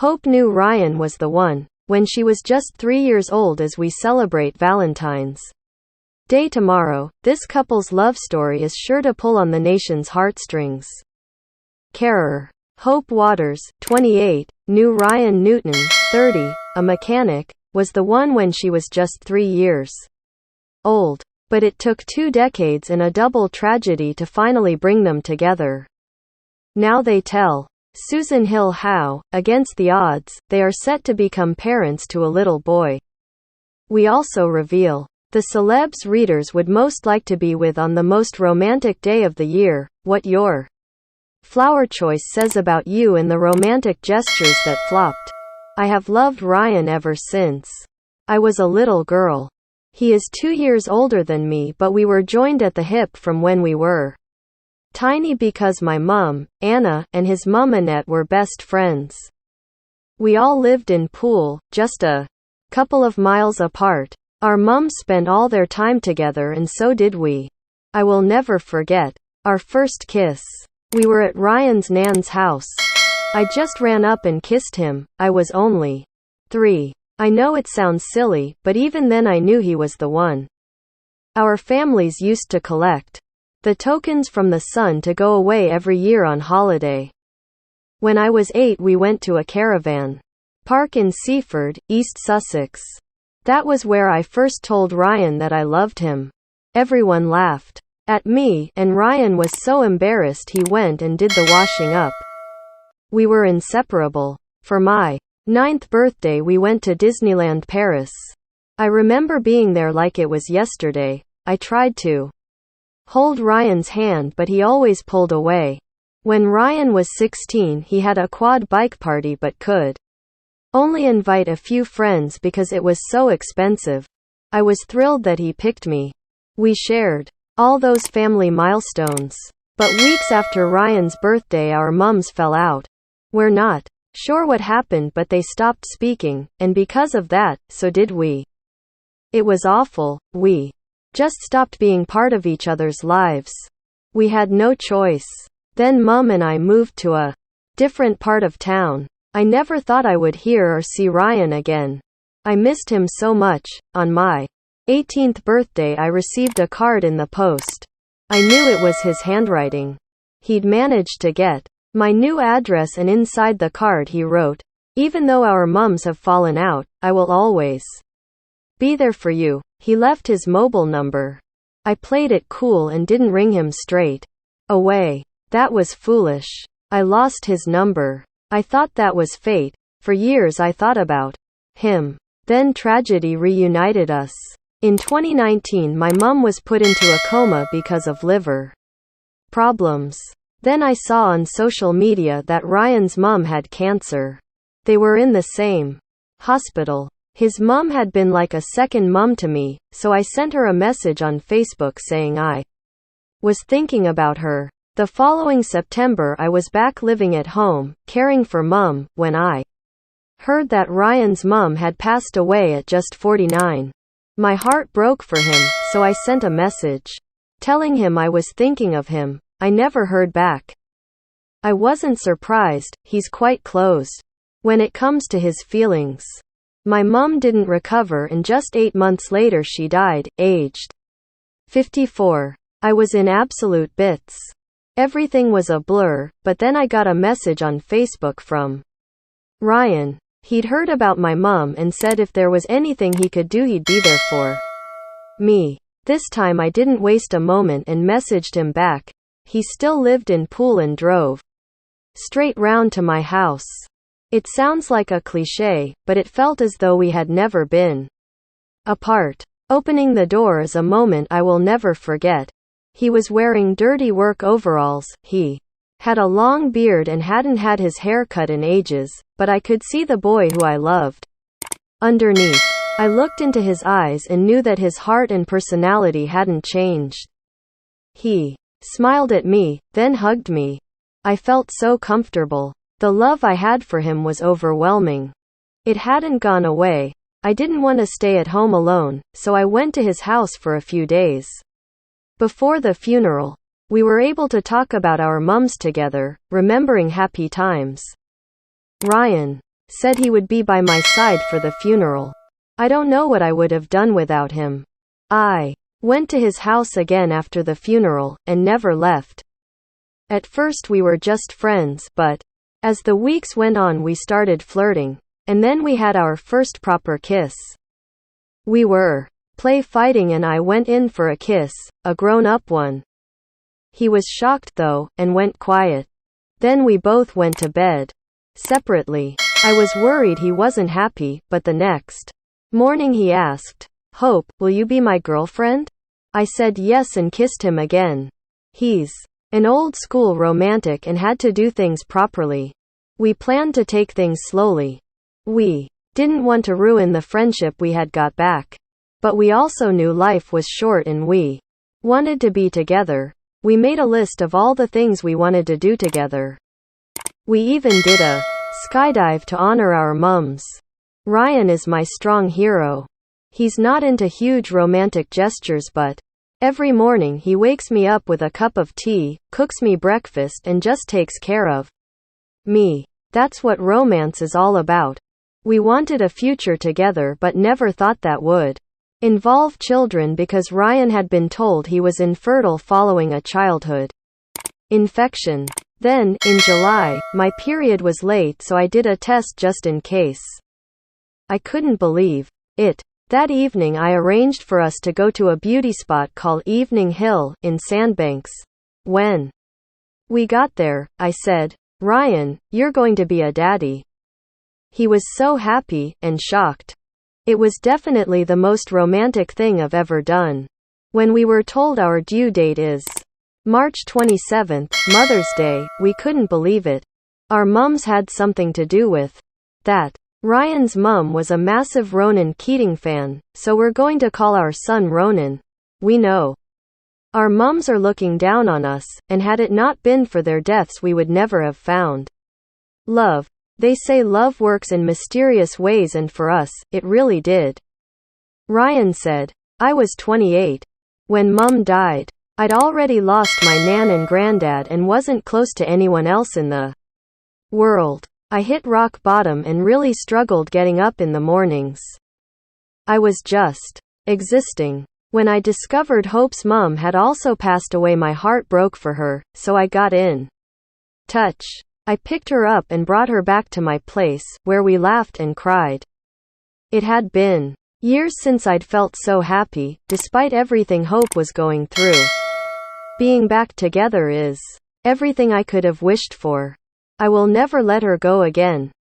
Hope knew Ryan was the one when she was just 3 years old as we celebrate Valentine's Day tomorrow. This couple's love story is sure to pull on the nation's heartstrings. Carer. Hope Waters, 28, knew Ryan Newton, 30, a mechanic, was the one when she was just 3 years old. But it took 2 decades and a double tragedy to finally bring them together. Now they tell Susan Hill how, against the odds, they are set to become parents to a little boy. We also reveal the celebs readers would most like to be with on the most romantic day of the year, what your flower choice says about you and the romantic gestures that flopped. I have loved Ryan ever since I was a little girl. He is 2 years older than me, but we were joined at the hip from when we were tiny because my mum, Anna, and his mum Annette were best friends. We all lived in Poole, just a couple of miles apart. Our mums spent all their time together and so did we. I will never forget our first kiss. We were at Ryan's nan's house. I just ran up and kissed him. I was only 3. I know it sounds silly, but even then I knew he was the one. Our families used to collect the tokens from the sun to go away every year on holiday. When I was 8 we went to a caravan park in Seaford, East Sussex. That was where I first told Ryan that I loved him. Everyone laughed at me, and Ryan was so embarrassed he went and did the washing up. We were inseparable. For my 9th birthday we went to Disneyland Paris. I remember being there like it was yesterday. I tried to hold Ryan's hand but he always pulled away. When Ryan was 16 he had a quad bike party but could only invite a few friends because it was so expensive. I was thrilled that he picked me. We shared all those family milestones. But weeks after Ryan's birthday our mums fell out. We're not sure what happened but they stopped speaking, and because of that, so did we. It was awful. We just stopped being part of each other's lives. We had no choice. Then Mum and I moved to a different part of town. I never thought I would hear or see Ryan again. I missed him so much. On my 18th birthday I received a card in the post. I knew it was his handwriting. He'd managed to get my new address, and inside the card he wrote, "Even though our mums have fallen out, I will always be there for you." He left his mobile number. I played it cool and didn't ring him straight away. That was foolish. I lost his number. I thought that was fate. For years I thought about him. Then tragedy reunited us. In 2019 my mum was put into a coma because of liver problems. Then I saw on social media that Ryan's mum had cancer. They were in the same hospital. His mum had been like a second mum to me, so I sent her a message on Facebook saying I was thinking about her. The following September I was back living at home, caring for Mum, when I heard that Ryan's mum had passed away at just 49. My heart broke for him, so I sent a message telling him I was thinking of him. I never heard back. I wasn't surprised, he's quite closed when it comes to his feelings. My mum didn't recover and just 8 months later she died, aged 54. I was in absolute bits. Everything was a blur, but then I got a message on Facebook from Ryan. He'd heard about my mum and said if there was anything he could do he'd be there for me. This time I didn't waste a moment and messaged him back. He still lived in Poole and drove straight round to my house. It sounds like a cliché, but it felt as though we had never been apart. Opening the door is a moment I will never forget. He was wearing dirty work overalls. He had a long beard and hadn't had his hair cut in ages, but I could see the boy who I loved underneath. I looked into his eyes and knew that his heart and personality hadn't changed. He smiled at me, then hugged me. I felt so comfortable. The love I had for him was overwhelming. It hadn't gone away. I didn't want to stay at home alone, so I went to his house for a few days. Before the funeral, we were able to talk about our mums together, remembering happy times. Ryan Said he would be by my side for the funeral. I don't know what I would have done without him. I went to his house again after the funeral, and never left. At first we were just friends, but as the weeks went on we started flirting. And then we had our first proper kiss. We were fighting and I went in for a kiss, a grown-up one. He was shocked though, and went quiet. Then we both went to bed. Separately. I was worried he wasn't happy, but the next morning he asked, "Hope, will you be my girlfriend?" I said yes and kissed him again. He's an old-school romantic and had to do things properly. We planned to take things slowly. We didn't want to ruin the friendship we had got back. But we also knew life was short and we wanted to be together. We made a list of all the things we wanted to do together. We even did a skydive to honor our mums. Ryan is my strong hero. He's not into huge romantic gestures, but every morning he wakes me up with a cup of tea, cooks me breakfast and just takes care of me. That's what romance is all about. We wanted a future together but never thought that would involve children because Ryan had been told he was infertile following a childhood infection. Then, in July, my period was late so I did a test just in case. I couldn't believe it. That evening I arranged for us to go to a beauty spot called Evening Hill, in Sandbanks. When we got there, I said, "Ryan, you're going to be a daddy." He was so happy, and shocked. It was definitely the most romantic thing I've ever done. When we were told our due date is March 27th, Mother's Day, we couldn't believe it. Our mums had something to do with that. Ryan's mum was a massive Ronan Keating fan, so we're going to call our son Ronan. We know our mums are looking down on us, and had it not been for their deaths we would never have found love. They say love works in mysterious ways, and for us, it really did. Ryan said, "I was 28 when Mum died. I'd already lost my nan and granddad and wasn't close to anyone else in the world. I hit rock bottom and really struggled getting up in the mornings. I was just existing. When I discovered Hope's mum had also passed away, my heart broke for her, so I got in touch. I picked her up and brought her back to my place, where we laughed and cried. It had been years since I'd felt so happy, despite everything Hope was going through. Being back together is everything I could have wished for. I will never let her go again."